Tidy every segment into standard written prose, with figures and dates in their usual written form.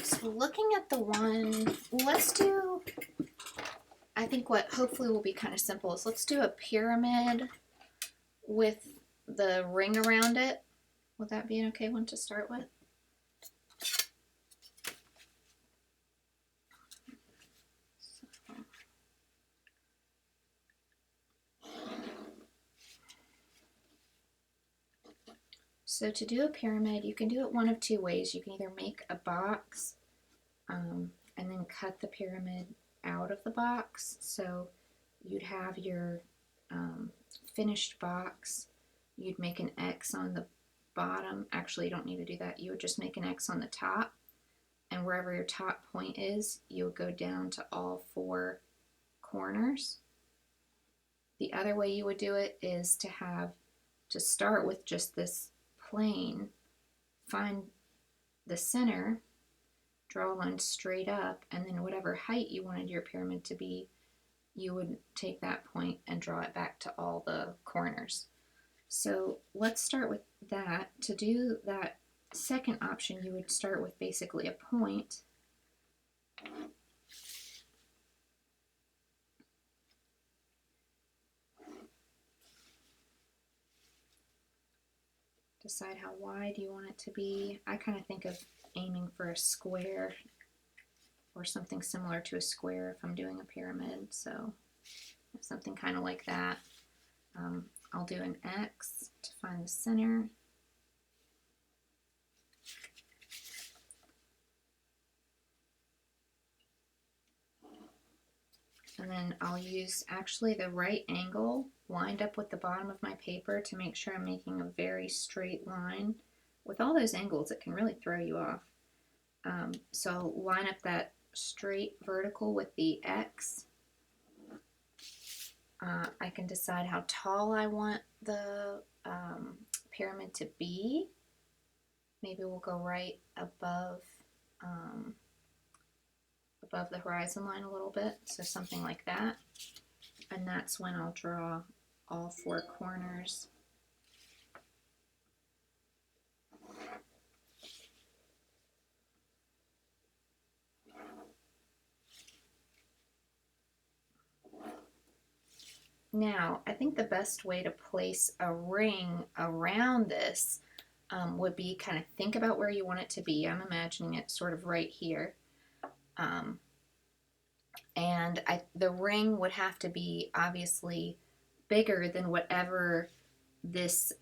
So looking at the one, let's do, I think what hopefully will be kind of simple is let's do a pyramid with the ring around it. Would that be an okay one to start with? So to do a pyramid, you can do it one of two ways. You can either make a box and then cut the pyramid out of the box. So you'd have your finished box. You'd make an X on the bottom. Actually, you don't need to do that. You would just make an X on the top. And wherever your top point is, you would go down to all four corners. The other way you would do it is to start with just this plane, find the center, draw a line straight up, and then whatever height you wanted your pyramid to be, you would take that point and draw it back to all the corners. So let's start with that. To do that second option, you would start with basically a point. Decide how wide you want it to be. I kind of think of aiming for a square or something similar to a square if I'm doing a pyramid. So something kind of like that. I'll do an X to find the center. And then I'll use actually the right angle lined up with the bottom of my paper to make sure I'm making a very straight line. With all those angles, it can really throw you off. So I'll line up that straight vertical with the X. I can decide how tall I want the pyramid to be. Maybe we'll go right above the horizon line a little bit, so something like that. And that's when I'll draw all four corners. Now, I think the best way to place a ring around this would be kind of think about where you want it to be. I'm imagining it sort of right here. And the ring would have to be obviously bigger than whatever this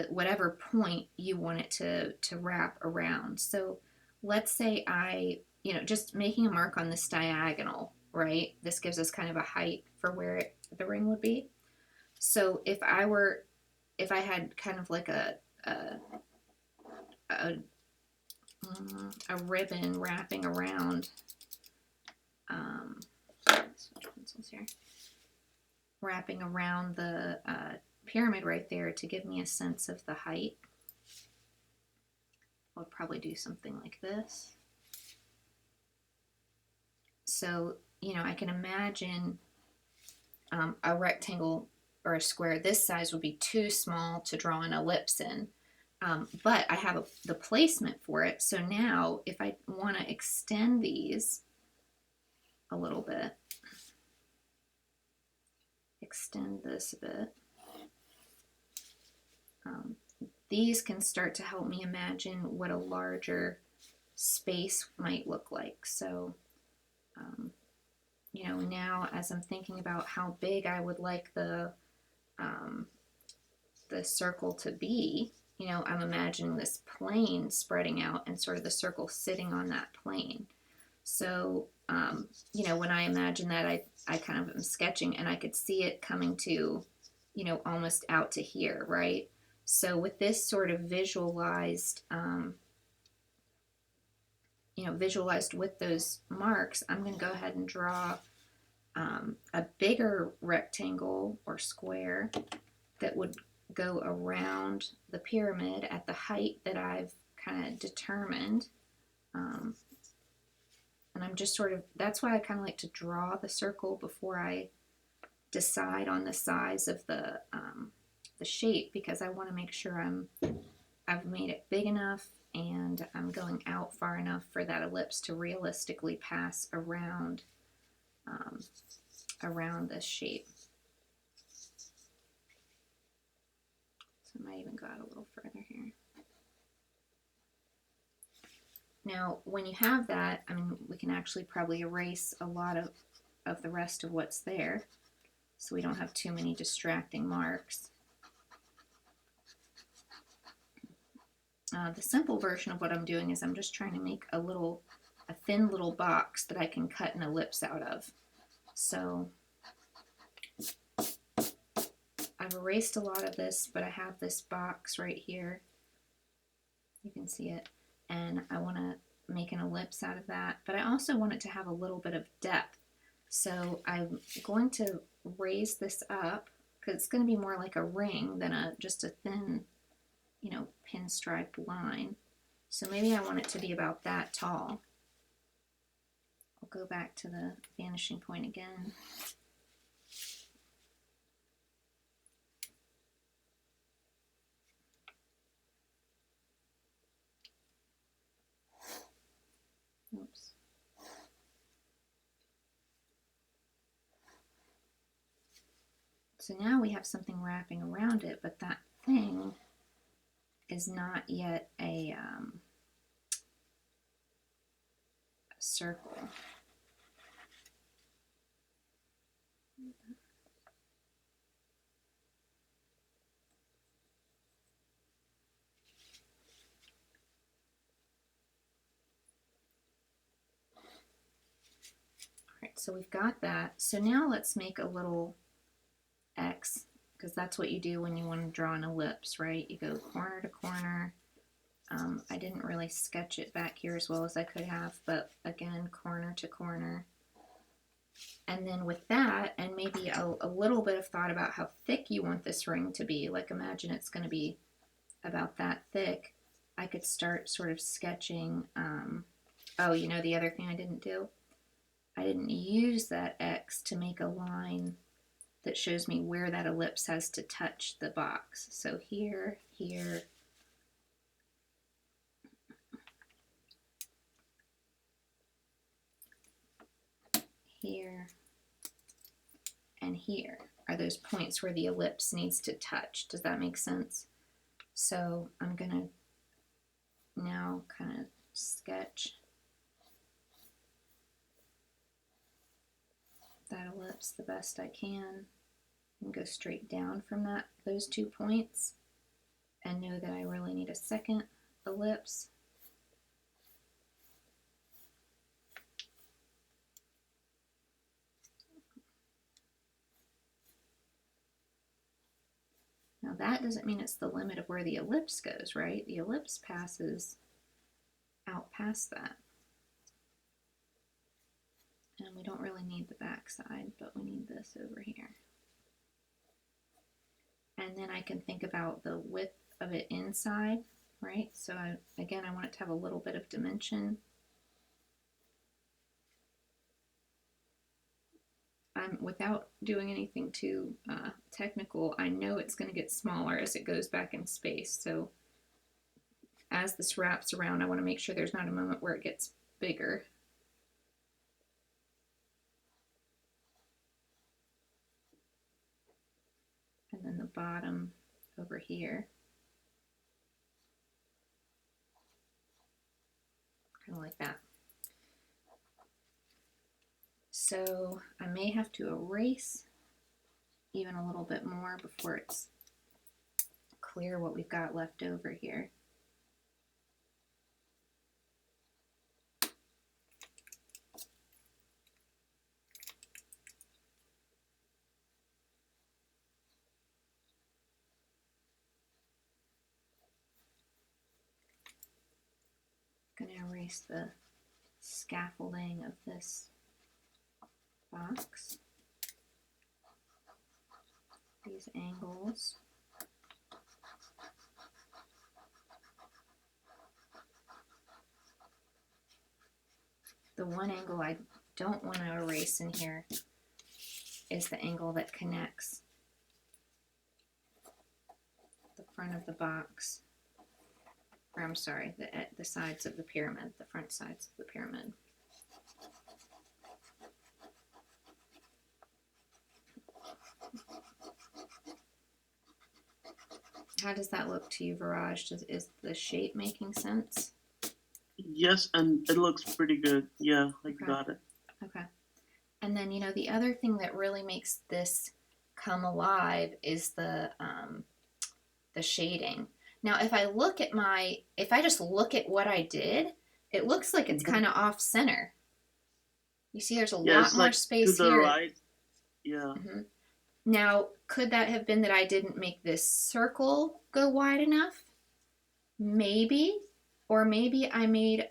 whatever point you want it to wrap around. So let's say just making a mark on this diagonal, right? This gives us kind of a height for where the ring would be. So if I had kind of like a ribbon wrapping around pencils here, wrapping around the pyramid right there to give me a sense of the height, I'll probably do something like this. So, I can imagine a rectangle or a square this size would be too small to draw an ellipse in. But I have the placement for it. So now if I want to extend these a little bit, extend this a bit, these can start to help me imagine what a larger space might look like. So, now as I'm thinking about how big I would like the circle to be, I'm imagining this plane spreading out and sort of the circle sitting on that plane. So, when I imagine that, I kind of am sketching and I could see it coming to, almost out to here, right? So with this sort of visualized, visualized with those marks, I'm going to go ahead and draw a bigger rectangle or square that would go around the pyramid at the height that I've kind of determined. And I'm just that's why I kind of like to draw the circle before I decide on the size of the shape, because I want to make sure I'm I've made it big enough and I'm going out far enough for that ellipse to realistically pass around around this shape. So I might even go out a little further here. Now, when you have that, I mean, we can actually probably erase a lot of the rest of what's there, so we don't have too many distracting marks. The simple version of what I'm doing is I'm just trying to make a thin little box that I can cut an ellipse out of. So I've erased a lot of this, but I have this box right here. You can see it. And I want to make an ellipse out of that, but I also want it to have a little bit of depth. So I'm going to raise this up because it's going to be more like a ring than just a thin, you know, pinstripe line. So maybe I want it to be about that tall. I'll go back to the vanishing point again. Oops. So now we have something wrapping around it, but that thing is not yet a circle. Alright, so we've got that. So now let's make a little X, because that's what you do when you want to draw an ellipse, right? You go corner to corner. I didn't really sketch it back here as well as I could have, but again, corner to corner. And then with that, and maybe a little bit of thought about how thick you want this ring to be, like imagine it's going to be about that thick, I could start sort of sketching, oh, you know the other thing I didn't do? I didn't use that X to make a line that shows me where that ellipse has to touch the box. So here, here, here, and here are those points where the ellipse needs to touch. Does that make sense? So I'm gonna now kind of sketch that ellipse the best I can and go straight down from those 2 points and know that I really need a second ellipse. Now that doesn't mean it's the limit of where the ellipse goes, right? The ellipse passes out past that. And we don't really need the back side, but we need this over here. And then I can think about the width of it inside, right? So again, I want it to have a little bit of dimension. Without doing anything too technical, I know it's going to get smaller as it goes back in space. So as this wraps around, I want to make sure there's not a moment where it gets bigger. And then the bottom over here. Kind of like that. So I may have to erase even a little bit more before it's clear what we've got left over here. I'm going to erase the scaffolding of this box, these angles. The one angle I don't want to erase in here is the angle that connects the front of the box or I'm sorry, the sides of the pyramid, the front sides of the pyramid. How does that look to you, Viraj? Is the shape making sense? Yes, and it looks pretty good. Yeah, I Okay. got it. Okay. And then, you know, the other thing that really makes this come alive is the shading. Now, if I just look at what I did, it looks like it's Mhm. kind of off center. You see, there's a Yeah, lot it's more like to space the here. right. Yeah. Mm-hmm. Now, could that have been that I didn't make this circle go wide enough? Maybe. Or maybe I made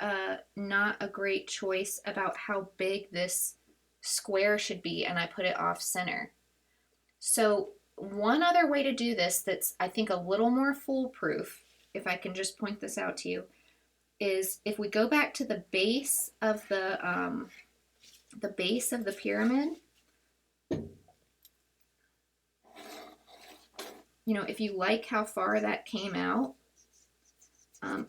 not a great choice about how big this square should be and I put it off center. So, one other way to do this that's, I think, a little more foolproof, if I can just point this out to you, is if we go back to the base of the pyramid. You know, if you like how far that came out,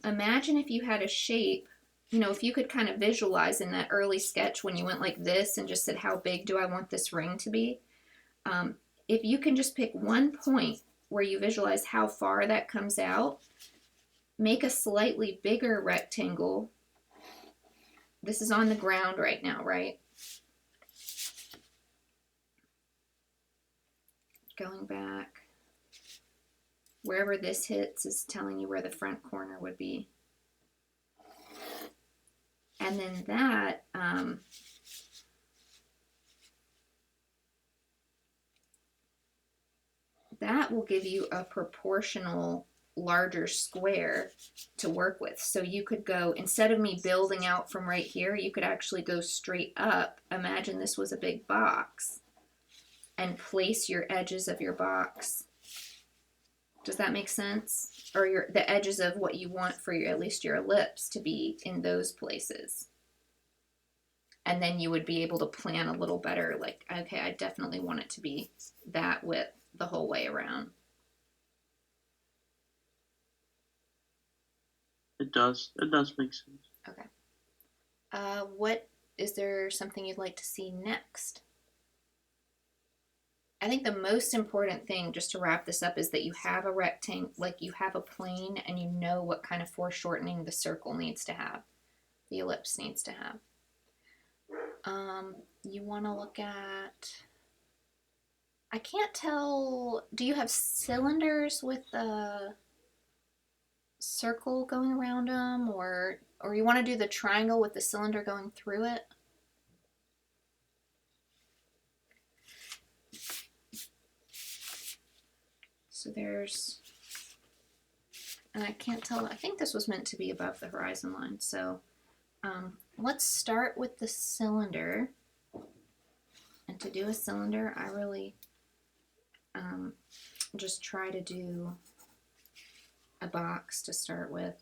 imagine if you had a shape. You know, if you could kind of visualize in that early sketch when you went like this and just said, how big do I want this ring to be? Um, if you can just pick one point where you visualize how far that comes out, make a slightly bigger rectangle. This is on the ground right now, right? Going back. Wherever this hits is telling you where the front corner would be. And then that will give you a proportional larger square to work with. So you could go, instead of me building out from right here, you could actually go straight up. Imagine this was a big box and place your edges of your box. Does that make sense? Or the edges of what you want for at least your ellipse to be in those places. And then you would be able to plan a little better, like, okay, I definitely want it to be that width the whole way around. It does. It does make sense. Okay. What is there something you'd like to see next? I think the most important thing, just to wrap this up, is that you have a rectangle, like you have a plane, and you know what kind of foreshortening the circle needs to have, the ellipse needs to have. You want to look at. I can't tell. Do you have cylinders with a circle going around them, or you want to do the triangle with the cylinder going through it? So there's, and I can't tell, I think this was meant to be above the horizon line. So let's start with the cylinder. And to do a cylinder, I really just try to do a box to start with.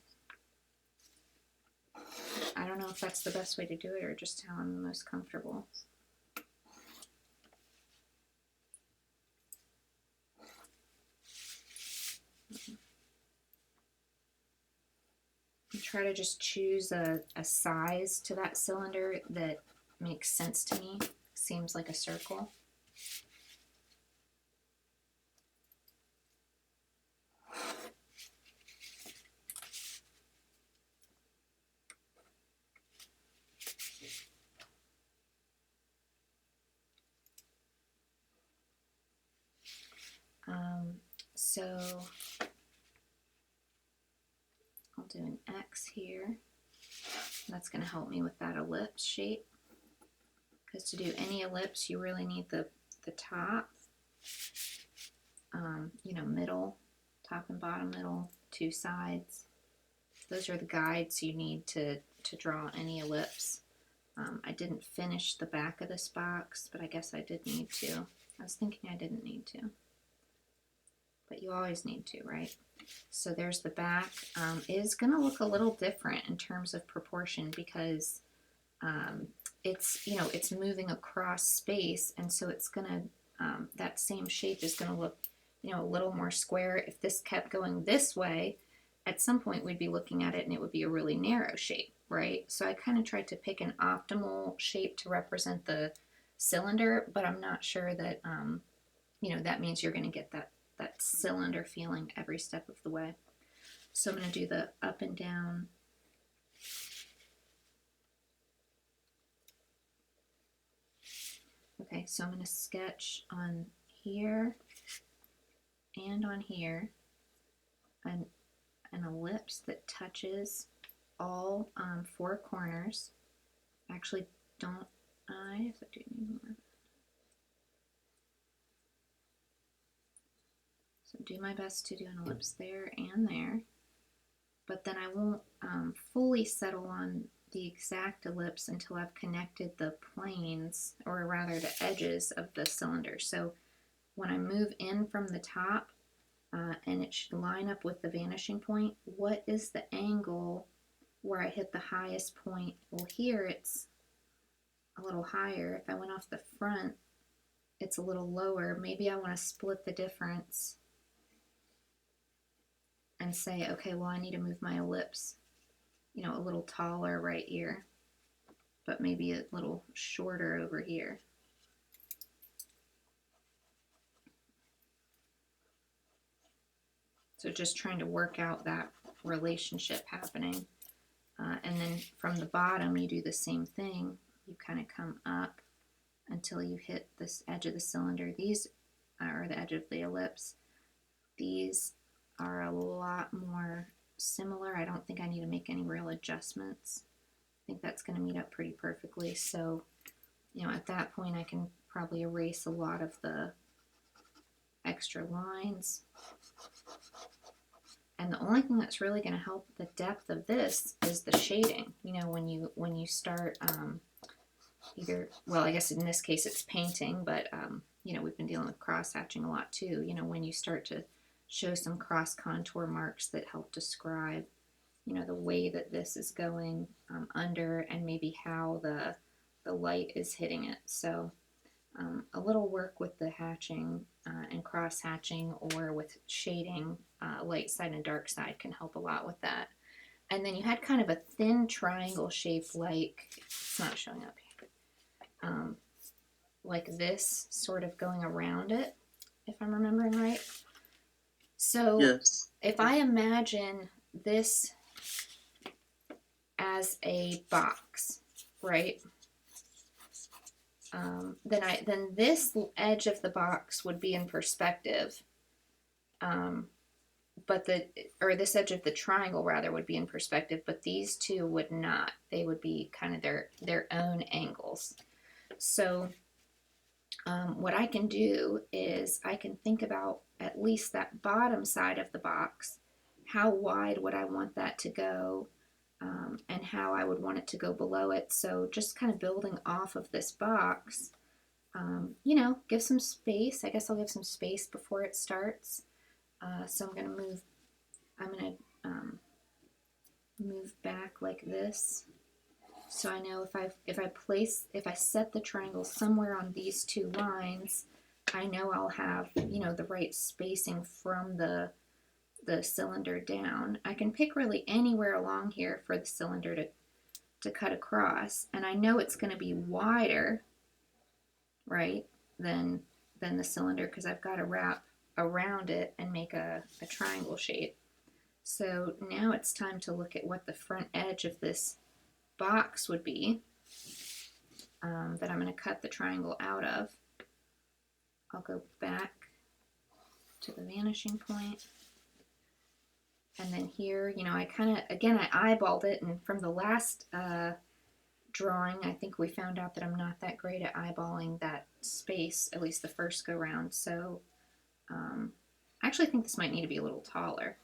I don't know if that's the best way to do it or just how I'm the most comfortable. And try to just choose a size to that cylinder that makes sense to me. Seems like a circle. So I'll do an X here. That's going to help me with that ellipse shape. Because to do any ellipse, you really need the top, you know, middle, top and bottom middle, two sides. Those are the guides you need to draw any ellipse. I didn't finish the back of this box, but I guess I did need to. I was thinking I didn't need to. But you always need to, right? So there's the back. It is going to look a little different in terms of proportion because it's, you know, it's moving across space, and so it's going to, that same shape is going to look, you know, a little more square. If this kept going this way, at some point we'd be looking at it and it would be a really narrow shape, right? So I kind of tried to pick an optimal shape to represent the cylinder, but I'm not sure that, that means you're going to get that cylinder feeling every step of the way. So I'm going to do the up and down. Okay, so I'm going to sketch on here and on here an, an ellipse that touches all four corners. Actually, don't I? Yes, I do need more. So do my best to do an ellipse there and there, but then I won't fully settle on the exact ellipse until I've connected the planes, or rather the edges of the cylinder. So when I move in from the top, and it should line up with the vanishing point, what is the angle where I hit the highest point? Well, here it's a little higher. If I went off the front, it's a little lower. Maybe I want to split the difference and say, okay, well, I need to move my ellipse, a little taller right here, but maybe a little shorter over here. So just trying to work out that relationship happening. And then from the bottom, you do the same thing. You kind of come up until you hit this edge of the cylinder. These are the edge of the ellipse. These are a lot more similar. I don't think I need to make any real adjustments. I think that's going to meet up pretty perfectly. So, at that point, I can probably erase a lot of the extra lines. And the only thing that's really going to help the depth of this is the shading. When you start either, well, I guess in this case it's painting, but we've been dealing with cross hatching a lot too. When you start to show some cross contour marks that help describe, the way that this is going under, and maybe how the light is hitting it. So a little work with the hatching and cross hatching, or with shading, light side and dark side, can help a lot with that. And then you had kind of a thin triangle shape, like, it's not showing up here, like this, sort of going around it, if I'm remembering right. So Yes. if I imagine this as a box, right? Then this edge of the box would be in perspective, but this edge of the triangle rather would be in perspective, but these two would not. They would be kind of their own angles. So what I can do is I can think about at least that bottom side of the box. How wide would I want that to go? And how I would want it to go below it. So just kind of building off of this box, give some space. I guess I'll give some space before it starts. So I'm going to move back like this. So I know if I set the triangle somewhere on these two lines, I know I'll have, the right spacing from the cylinder down. I can pick really anywhere along here for the cylinder to cut across, and I know it's going to be wider, right, than the cylinder, because I've got to wrap around it and make a triangle shape. So now it's time to look at what the front edge of this box would be, that I'm going to cut the triangle out of. I'll go back to the vanishing point. And then here, I kind of, again, I eyeballed it, and from the last drawing, I think we found out that I'm not that great at eyeballing that space, at least the first go round. So I actually think this might need to be a little taller.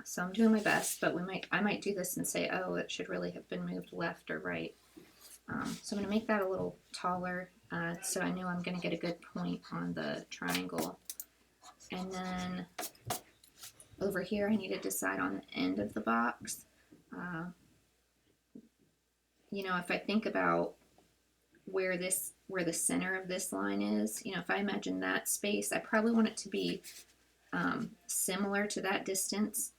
So I'm doing my best, but I might do this and say, oh, it should really have been moved left or right. So I'm going to make that a little taller, so I know I'm going to get a good point on the triangle. And then over here, I need to decide on the end of the box. If I think about where the center of this line is, if I imagine that space, I probably want it to be similar to that distance,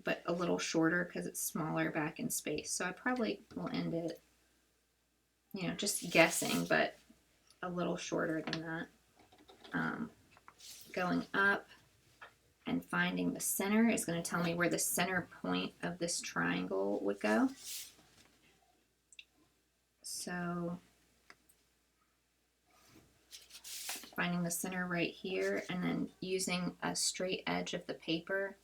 but a little shorter because it's smaller back in space. So I probably will end it, just guessing, but a little shorter than that. Going up and finding the center is going to tell me where the center point of this triangle would go. So finding the center right here and then using a straight edge of the paper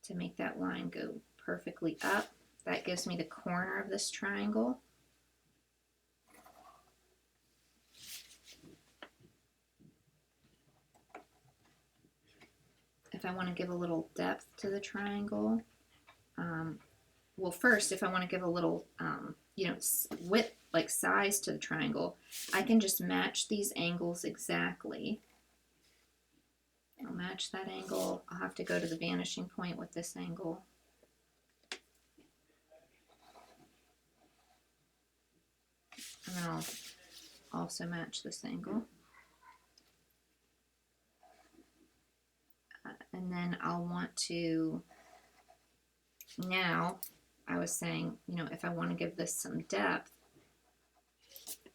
to make that line go perfectly up. That gives me the corner of this triangle. If I want to give a little depth to the triangle, well, first, if I want to give a little, width, like size to the triangle, I can just match these angles exactly. I'll match that angle. I'll have to go to the vanishing point with this angle. And then I'll also match this angle. And then I'll want to, now, I was saying, if I want to give this some depth,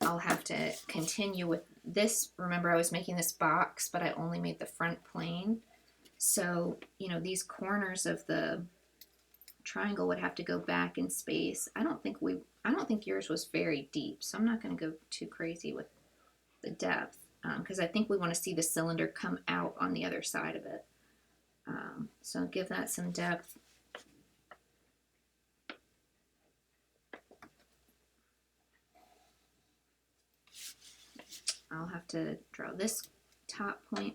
I'll have to continue with this. Remember, I was making this box, but I only made the front plane. So, these corners of the triangle would have to go back in space. I don't think yours was very deep, so I'm not going to go too crazy with the depth because I think we want to see the cylinder come out on the other side of it. So give that some depth. I'll have to draw this top point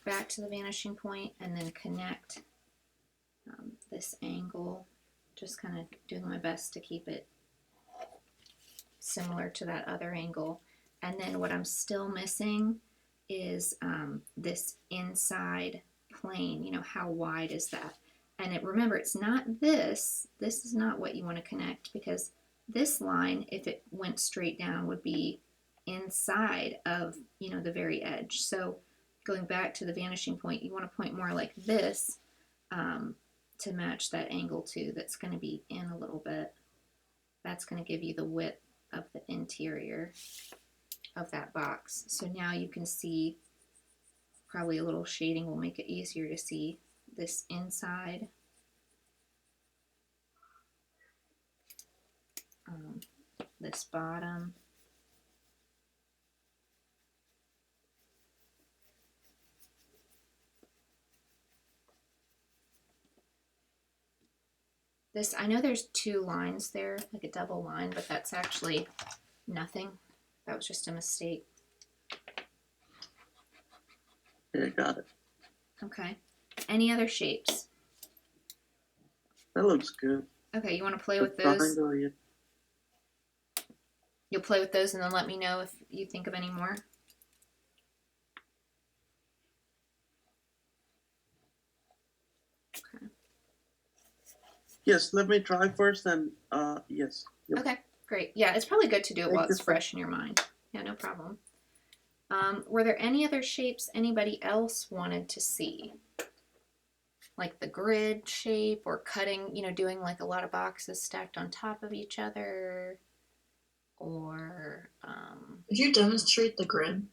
back to the vanishing point and then connect this angle, just kind of doing my best to keep it similar to that other angle. And then what I'm still missing is this inside plane. How wide is that? And remember, it's not this. This is not what you want to connect, because this line, if it went straight down, would be inside of, the very edge. So going back to the vanishing point, you want to point more like this to match that angle too. That's going to be in a little bit. That's going to give you the width of the interior of that box. So now you can see, probably a little shading will make it easier to see this inside. This bottom. This, I know there's two lines there, like a double line, but that's actually nothing. That was just a mistake. Yeah, got it. Okay. Any other shapes? That looks good. Okay, you want to play with The those? triangle, yeah. You'll play with those and then let me know if you think of any more. Okay. Yes, let me try first and yes. Yep. Okay, great. Yeah, it's probably good to do it while it's you. fresh in your mind. Yeah, no problem. Were there any other shapes anybody else wanted to see? Like the grid shape, or cutting, doing like a lot of boxes stacked on top of each other, or Could you demonstrate the grid?